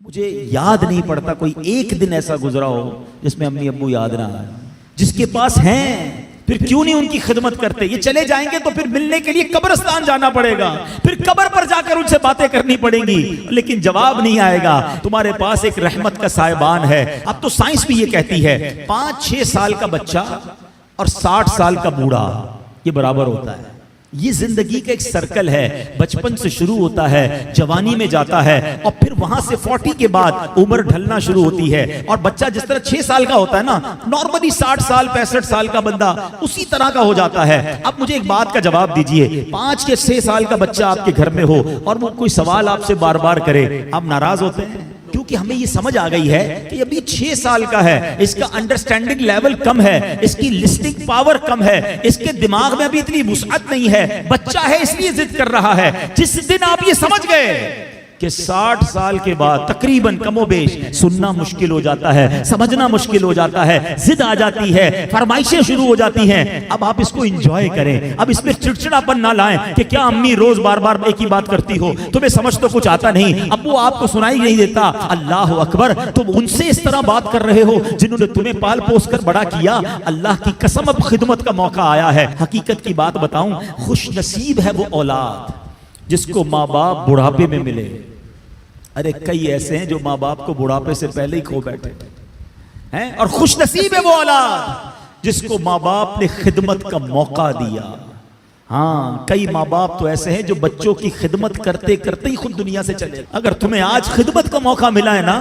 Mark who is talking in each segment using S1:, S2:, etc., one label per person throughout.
S1: مجھے یاد نہیں پڑتا کوئی ایک دن ایسا گزرا ہو جس میں امی ابو یاد نہ آئے. جس کے پاس ہیں پھر کیوں نہیں ان کی خدمت کرتے؟ یہ چلے جائیں گے تو پھر ملنے کے لیے قبرستان جانا پڑے گا, پھر قبر پر جا کر ان سے باتیں کرنی پڑیں گی, لیکن جواب نہیں آئے گا. تمہارے پاس ایک رحمت کا سائبان ہے. اب تو سائنس بھی یہ کہتی ہے 5-6 سال کا بچہ اور 60 سال کا بوڑھا یہ برابر ہوتا ہے. یہ زندگی کا ایک سرکل ہے, بچپن سے شروع ہوتا ہے, جوانی میں جاتا ہے, اور پھر وہاں سے 40 کے بعد عمر ڈھلنا شروع ہوتی ہے. اور بچہ جس طرح 6 سال کا ہوتا ہے نا, نارملی 60 سال 65 سال کا بندہ اسی طرح کا ہو جاتا ہے. اب مجھے ایک بات کا جواب دیجئے, 5 یا 6 سال کا بچہ آپ کے گھر میں ہو اور وہ کوئی سوال آپ سے بار بار کرے, آپ ناراض ہوتے ہیں؟ کیونکہ ہمیں یہ سمجھ آ گئی ہے کہ ابھی 6 سال کا ہے, اس کا انڈرسٹینڈنگ لیول کم ہے, اس کی لسننگ پاور کم ہے, اس کے دماغ میں ابھی اتنی وسعت نہیں ہے, بچہ ہے اس لیے ضد کر رہا ہے. جس دن آپ یہ سمجھ گئے کہ 60 سال کے بعد تقریباً کم و بیش سننا مشکل ہو جاتا ہے, سمجھنا مشکل ہو جاتا ہے, ضد آ جاتی ہے, فرمائشیں شروع ہو جاتی ہیں, اب آپ اس کو انجوائے کریں. اب اس میں چڑچڑاپن نہ لائیں کہ کیا امی روز بار بار ایک ہی بات کرتی ہو, تمہیں سمجھ تو کچھ آتا نہیں, ابو آپ کو سنائی نہیں دیتا. اللہ اکبر, تم ان سے اس طرح بات کر رہے ہو جنہوں نے تمہیں پال پوس کر بڑا کیا. اللہ کی قسم اب خدمت کا موقع آیا ہے. حقیقت کی بات بتاؤں, خوش نصیب ہے وہ اولاد جس کو ماں باپ بڑھاپے میں ملے. ارے کئی ایسے ہیں جو ماں باپ کو بڑھاپے سے پہلے ہی کھو بیٹھے ہیں, اور خوش نصیب ہے وہ اولاد جس کو ماں باپ نے خدمت کا موقع دیا. ہاں, کئی ماں باپ تو ایسے ہیں جو بچوں کی خدمت کرتے کرتے ہی خود دنیا سے چلے. اگر تمہیں آج خدمت کا موقع ملا ہے نا,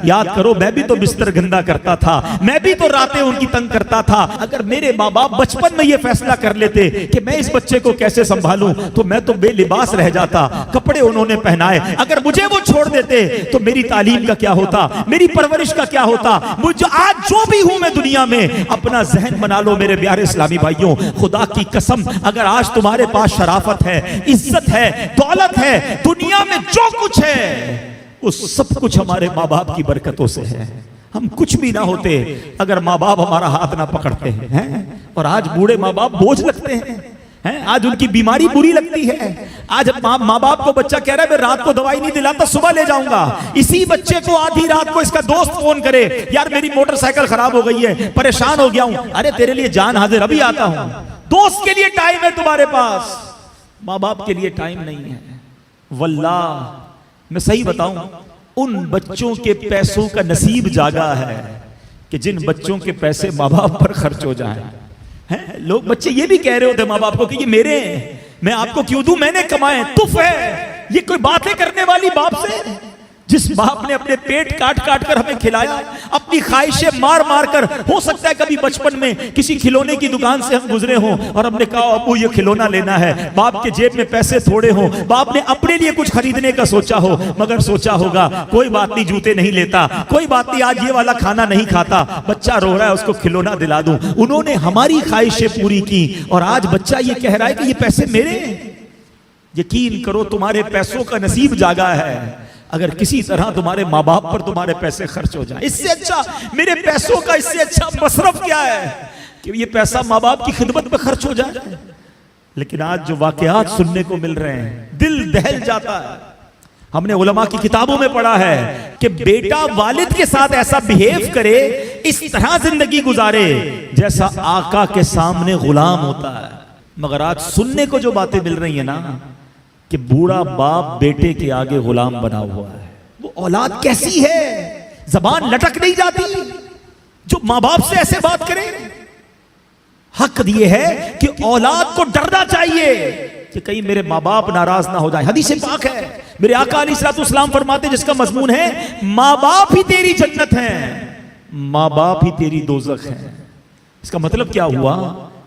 S1: یاد کرو میں بھی تو بستر گندا کرتا تھا, میں بھی تو راتیں ان کی تنگ کرتا تھا. اگر میرے ماں باپ بچپن میں یہ فیصلہ کر لیتے کہ میں اس بچے کو کیسے سنبھالوں تو میں تو بے لباس رہ جاتا. کپڑے انہوں نے پہنائے, اگر مجھے وہ چھوڑ دیتے تو میری تعلیم کا کیا ہوتا, میری پرورش کا کیا ہوتا. مجھے آج جو بھی ہوں میں دنیا میں, اپنا ذہن بنا لو میرے پیارے اسلامی بھائیوں, خدا کی قسم اگر آج تمہارے پاس شرافت ہے, عزت ہے, دولت ہے, دنیا میں جو کچھ ہے وہ سب کچھ ہمارے ماں باپ کی برکتوں سے ہے. ہم کچھ بھی نہ ہوتے اگر ماں باپ ہمارا ہاتھ نہ پکڑتے ہیں. اور آج بوڑھے ماں باپ بوجھ لگتے ہیں, آج ان کی بیماری بری لگتی ہے. آج ماں باپ کو بچہ کہہ رہا ہے میں رات کو دوائی نہیں دلاتا, صبح لے جاؤں گا. اسی بچے کو آدھی رات کو اس کا دوست فون کرے, یار میری موٹر سائیکل خراب ہو گئی ہے, پریشان ہو گیا ہوں. ارے تیرے لیے جان حاضر, ابھی آتا ہوں. دوست کے لیے ٹائم ہے تمہارے پاس, ماں باپ کے لیے ٹائم نہیں ہے. واللہ میں صحیح بتاؤں, ان بچوں کے پیسوں کا نصیب جاگا ہے کہ جن بچوں کے پیسے ماں باپ پر خرچ ہو جائیں. لوگ بچے یہ بھی کہہ رہے ہوتے ماں باپ کو کہ یہ میرے ہیں, میں آپ کو کیوں دوں, میں نے کمائے, تف ہے. یہ کوئی باتیں کرنے والی باپ سے, جس باپ نے اپنے پیٹ کاٹ کاٹ کر ہمیں کھلایا, اپنی خواہشیں مار مار کر. ہو سکتا ہے کبھی بچپن میں کسی کھلونے کی دکان سے ہم گزرے ہوں اور ہم نے کہا ابو یہ کھلونا لینا ہے, باپ کے جیب میں پیسے تھوڑے ہوں, باپ نے اپنے لیے کچھ خریدنے کا سوچا ہو, مگر سوچا ہوگا کوئی بات نہیں جوتے نہیں لیتا, کوئی بات نہیں آج یہ والا کھانا نہیں کھاتا, بچہ رو رہا ہے اس کو کھلونا دلا دوں. انہوں نے ہماری خواہشیں پوری کی, اور آج بچہ یہ کہہ رہا ہے کہ یہ پیسے میرے ہیں. یقین کرو تمہارے پیسوں کا نصیب جاگا ہے اگر کسی طرح تمہارے ماں باپ پر تمہارے پیسے خرچ ہو جائیں. اس سے اچھا میرے پیسوں کا اس سے اچھا مصرف کیا ہے کہ یہ پیسہ ماں باپ کی خدمت میں خرچ ہو جائے. لیکن آج جو واقعات سننے کو مل رہے ہیں دل دہل جاتا ہے. ہم نے علماء کی کتابوں میں پڑھا ہے کہ بیٹا والد کے ساتھ ایسا بہیو کرے, اس طرح زندگی گزارے جیسا آقا کے سامنے غلام ہوتا ہے. مگر آج سننے کو جو باتیں مل رہی ہیں نا کہ بوڑھا باپ بیٹے کے آگے غلام بنا ہوا ہے. وہ اولاد کیسی ہے, زبان لٹک نہیں جاتی جو ماں باپ سے ایسے بات کرے. حق یہ ہے کہ اولاد کو ڈرنا چاہیے کہ کہیں میرے ماں باپ ناراض نہ ہو جائیں. حدیث پاک ہے, میرے آقا علیہ الصلوۃ والسلام فرماتے جس کا مضمون ہے ماں باپ ہی تیری جنت ہیں, ماں باپ ہی تیری دوزخ ہیں. اس کا مطلب کیا ہوا,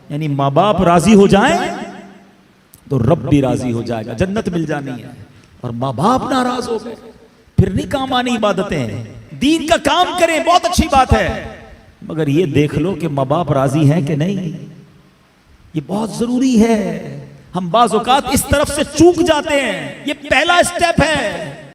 S1: یعنی ماں باپ راضی ہو جائیں تو رب بھی راضی ہو جائے گا, جنت مل جانی ہے. اور ماں باپ ناراض ہو گئے پھر نہیں کام آنی عبادتیں, دین کا کام کریں بہت اچھی بات ہے, مگر یہ دیکھ لو کہ ماں باپ راضی ہیں کہ نہیں. یہ بہت ضروری ہے. ہم بعض اوقات اس طرف سے چوک جاتے ہیں, یہ پہلا اسٹیپ ہے.